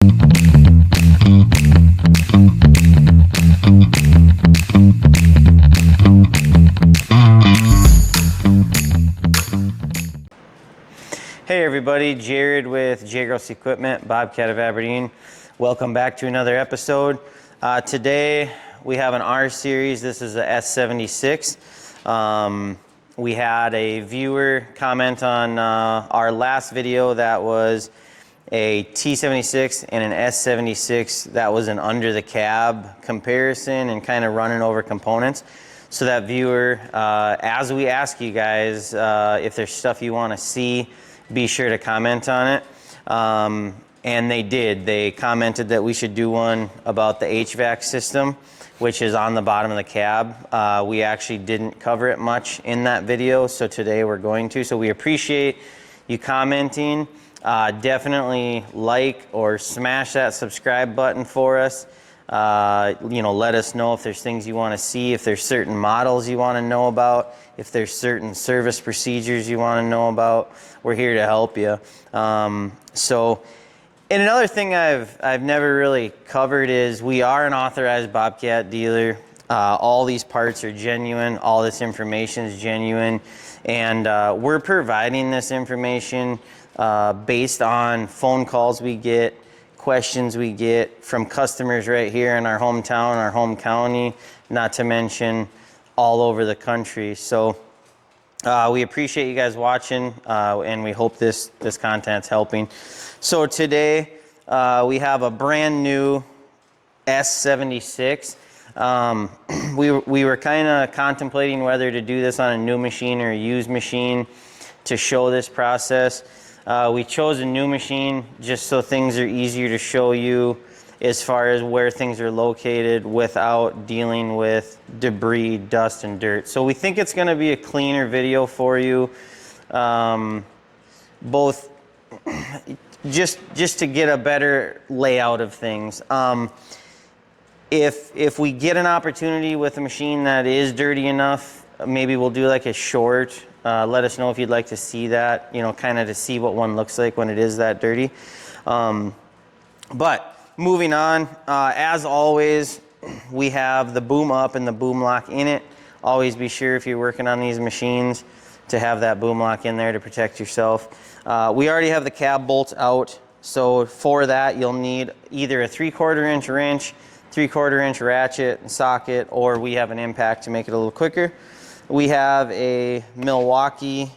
Hey everybody, Jared with JGE Equipment, Bobcat of Aberdeen. Welcome back to another episode. Today we have an R Series. This is a S76. We had a viewer comment on our last video that was a T76 and an S76 that was an under the cab comparison and kind of running over components. So that viewer, as we ask you guys, if there's stuff you want to see, be sure to comment on it. And they did. They commented that we should do one about the HVAC system, which is on the bottom of the cab. We actually didn't cover it much in that video, so today we're going to. So we appreciate you commenting. Definitely like or smash that subscribe button for us. You know, let us know if there's things you want to see, if there's certain models you want to know about, if there's certain service procedures you want to know about. We're here to help you. And another thing I've never really covered is we are an authorized Bobcat dealer. All these parts are genuine. All this information is genuine. And we're providing this information based on phone calls we get, questions we get from customers right here in our hometown, our home county, not to mention all over the country. So we appreciate you guys watching, and we hope this content's helping. So today we have a brand new S76. We were kind of contemplating whether to do this on a new machine or a used machine to show this process. We chose a new machine just so things are easier to show you as far as where things are located without dealing with debris, dust, and dirt. So we think it's going to be a cleaner video for you, both just to get a better layout of things. If we get an opportunity with a machine that is dirty enough, maybe we'll do like a short. Let us know if you'd like to see that, you know, kind of to see what one looks like when it is that dirty. But moving on, as always, we have the boom up and the boom lock in it. Always be sure if you're working on these machines to have that boom lock in there to protect yourself. We already have the cab bolts out, so for that you'll need either a 3/4 inch wrench, 3/4 inch ratchet and socket, or we have an impact to make it a little quicker. We have a Milwaukee,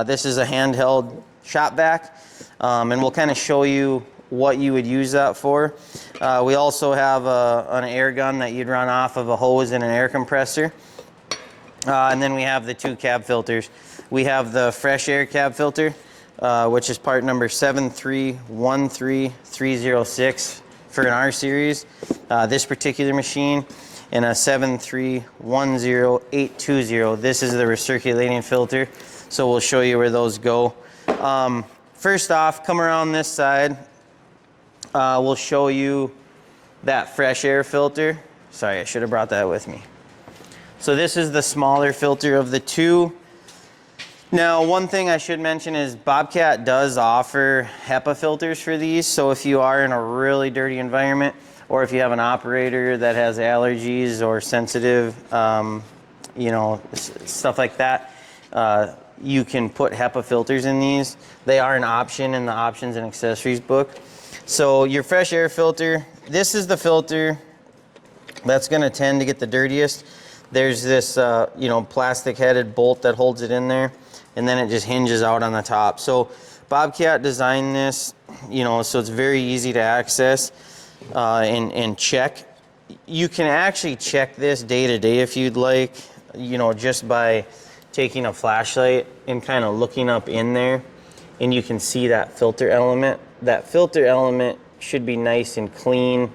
this is a handheld shop vac, and we'll kind of show you what you would use that for. We also have an air gun that you'd run off of a hose and an air compressor. And then we have the two cab filters. We have the fresh air cab filter, which is part number 7313306 for an R Series, this particular machine, and a 7310820. This is the recirculating filter, so we'll show you where those go. First off, come around this side. We'll show you that fresh air filter. Sorry, I should have brought that with me. So this is the smaller filter of the two. Now, one thing I should mention is Bobcat does offer HEPA filters for these. So if you are in a really dirty environment, or if you have an operator that has allergies or sensitive, you know, stuff like that, you can put HEPA filters in these. They are an option in the options and accessories book. So your fresh air filter, this is the filter that's going to tend to get the dirtiest. There's this, you know, plastic headed bolt that holds it in there, and then it just hinges out on the top. So Bobcat designed this, you know, so it's very easy to access and check. You can actually check this day to day if you'd like, you know, just by taking a flashlight and kind of looking up in there, and you can see that filter element. That filter element should be nice and clean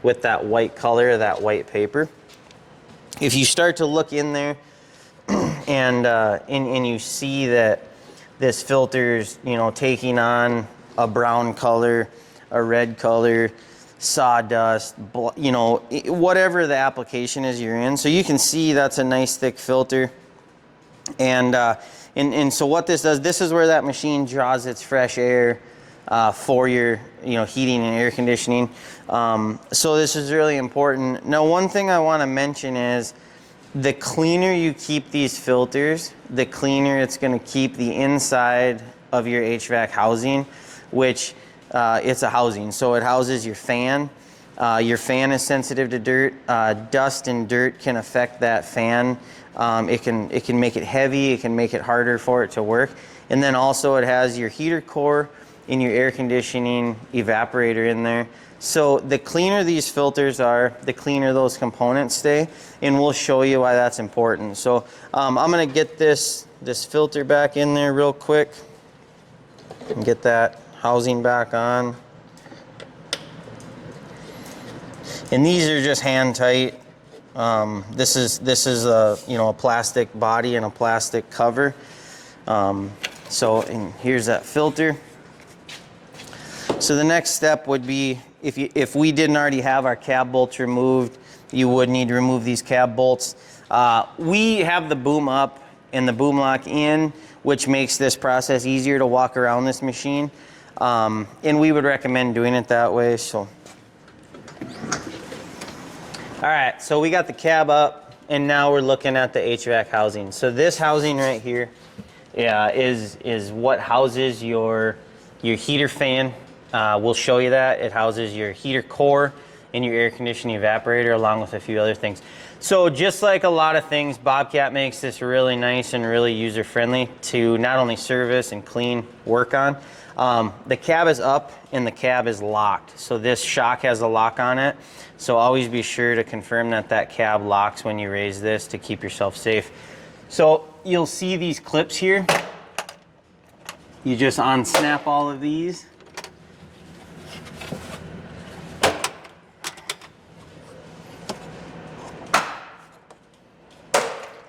with that white color, that white paper. If you start to look in there and you see that this filter's, you know, taking on a brown color, a red color, sawdust, you know, whatever the application is you're in. So you can see that's a nice thick filter. And so what this does, this is where that machine draws its fresh air for your heating and air conditioning. So this is really important. Now, one thing I want to mention is the cleaner you keep these filters, the cleaner it's going to keep the inside of your HVAC housing, which it's a housing, so it houses your fan. Your fan is sensitive to dirt. Dust and dirt can affect that fan. It can make it heavy, it can make it harder for it to work. And then also it has your heater core and your air conditioning evaporator in there. So the cleaner these filters are, the cleaner those components stay, and we'll show you why that's important. So I'm gonna get this filter back in there real quick and get that housing back on. And these are just hand tight. This is a a plastic body and a plastic cover. And here's that filter. So the next step would be, if we didn't already have our cab bolts removed, you would need to remove these cab bolts. We have the boom up and the boom lock in, which makes this process easier to walk around this machine. And we would recommend doing it that way. So, all right, so we got the cab up, and now we're looking at the HVAC housing. So this housing right here is what houses your heater fan. We'll show you that. It houses your heater core and your air conditioning evaporator, along with a few other things. So just like a lot of things, Bobcat makes this really nice and really user-friendly to not only service and clean, work on. The cab is up and the cab is locked. So this shock has a lock on it. So always be sure to confirm that that cab locks when you raise this to keep yourself safe. So you'll see these clips here. You just unsnap all of these.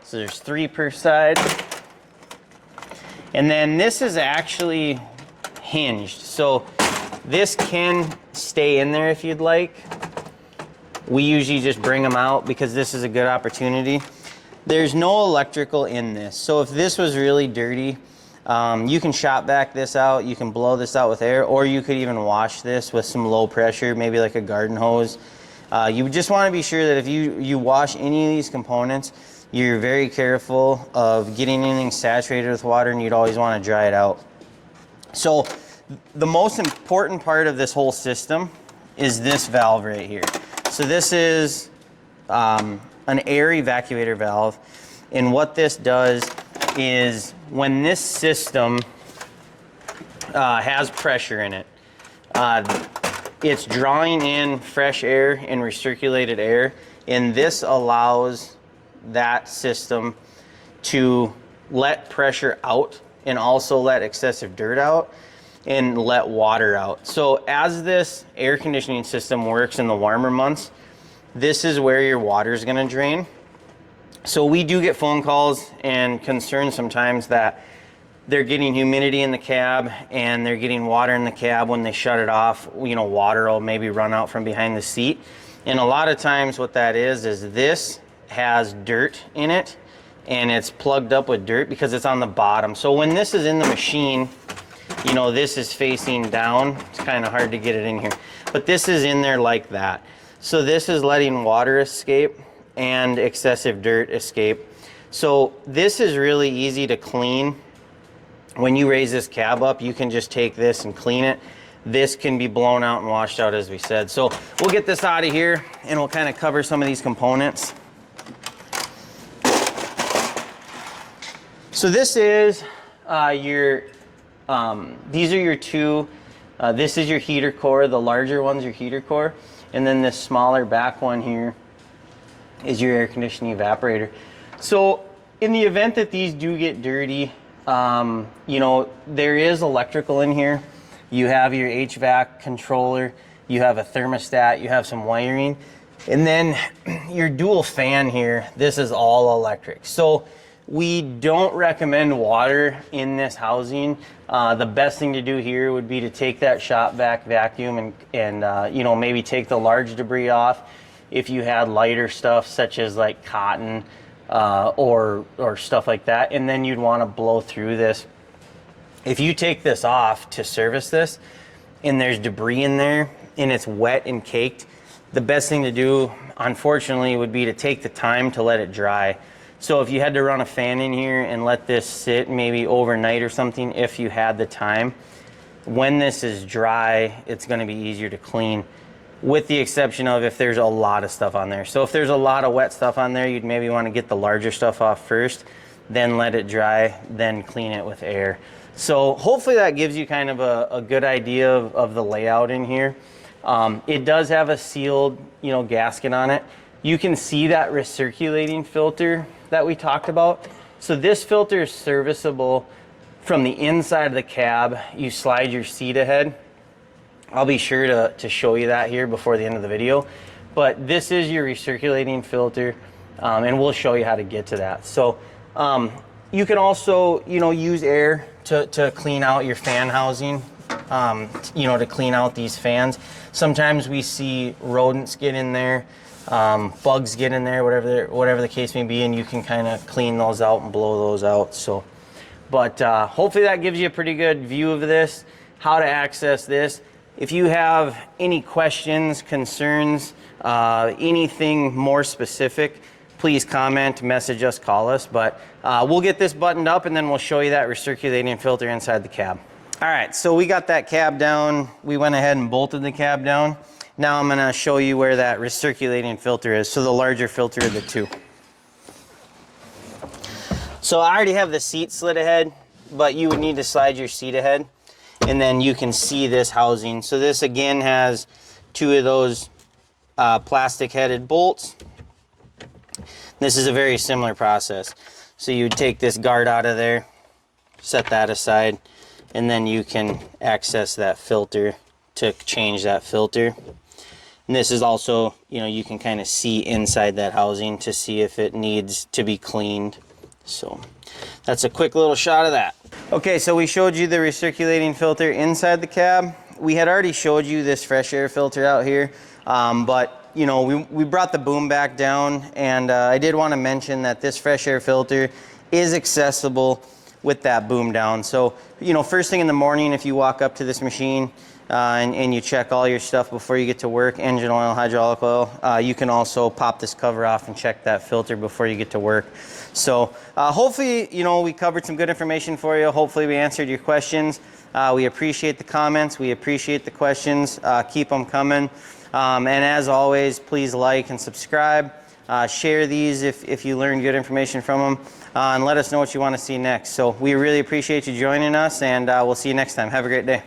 So there's 3 per side. And then this is actually hinged. So this can stay in there if you'd like. We usually just bring them out because this is a good opportunity. There's no electrical in this. So if this was really dirty, you can shop vac this out, you can blow this out with air, or you could even wash this with some low pressure, maybe like a garden hose. You just want to be sure that if you wash any of these components, you're very careful of getting anything saturated with water, and you'd always want to dry it out. So the most important part of this whole system is this valve right here. So this is an air evacuator valve, and what this does is when this system has pressure in it, it's drawing in fresh air and recirculated air, and this allows that system to let pressure out and also let excessive dirt out and let water out. So as this air conditioning system works in the warmer months, this is where your water is going to drain. So we do get phone calls and concerns sometimes that they're getting humidity in the cab and they're getting water in the cab. When they shut it off, water will maybe run out from behind the seat. And a lot of times what that is this has dirt in it, and it's plugged up with dirt because it's on the bottom. So when this is in the machine, this is facing down. It's kind of hard to get it in here, but this is in there like that. So this is letting water escape and excessive dirt escape. So this is really easy to clean. When you raise this cab up, you can just take this and clean it. This can be blown out and washed out, as we said. So we'll get this out of here and we'll kind of cover some of these components. So this is these are your two, this is your heater core. The larger one's your heater core. And then this smaller back one here is your air conditioning evaporator. So in the event that these do get dirty, there is electrical in here. You have your HVAC controller, you have a thermostat, you have some wiring, and then your dual fan here, this is all electric. So we don't recommend water in this housing. The best thing to do here would be to take that shop vac vacuum and maybe take the large debris off. If you had lighter stuff such as like cotton or stuff like that, and then you'd want to blow through this. If you take this off to service this, and there's debris in there and it's wet and caked, the best thing to do, unfortunately, would be to take the time to let it dry. So if you had to run a fan in here and let this sit maybe overnight or something, if you had the time, when this is dry, it's going to be easier to clean, with the exception of if there's a lot of stuff on there. So if there's a lot of wet stuff on there, you'd maybe want to get the larger stuff off first, then let it dry, then clean it with air. So hopefully that gives you kind of a good idea of the layout in here. It does have a sealed, gasket on it. You can see that recirculating filter that we talked about. So this filter is serviceable from the inside of the cab. You slide your seat ahead. I'll be sure to show you that here before the end of the video. But this is your recirculating filter, and we'll show you how to get to that. So you can also, use air to clean out your fan housing, to clean out these fans. Sometimes we see rodents get in there, bugs get in there, whatever the case may be, and you can kind of clean those out and blow those out. So, but hopefully that gives you a pretty good view of this, how to access this. If you have any questions, concerns, anything more specific, please comment, message us, call us. But we'll get this buttoned up and then we'll show you that recirculating filter inside the cab. All right, so we got that cab down. We went ahead and bolted the cab down. Now I'm gonna show you where that recirculating filter is, so the larger filter of the two. So I already have the seat slid ahead, but you would need to slide your seat ahead, and then you can see this housing. So this again has two of those plastic headed bolts. This is a very similar process. So you would take this guard out of there, set that aside, and then you can access that filter to change that filter. And this is also, you can kind of see inside that housing to see if it needs to be cleaned. So that's a quick little shot of that. Okay, so we showed you the recirculating filter inside the cab. We had already showed you this fresh air filter out here, but we brought the boom back down, and I did want to mention that this fresh air filter is accessible with that boom down. So, first thing in the morning, if you walk up to this machine and you check all your stuff before you get to work, engine oil, hydraulic oil, you can also pop this cover off and check that filter before you get to work. So hopefully, we covered some good information for you. Hopefully we answered your questions. We appreciate the comments. We appreciate the questions. Keep them coming. And as always, please like and subscribe. Share these if you learn good information from them, and let us know what you want to see next. So we really appreciate you joining us, and we'll see you next time. Have a great day.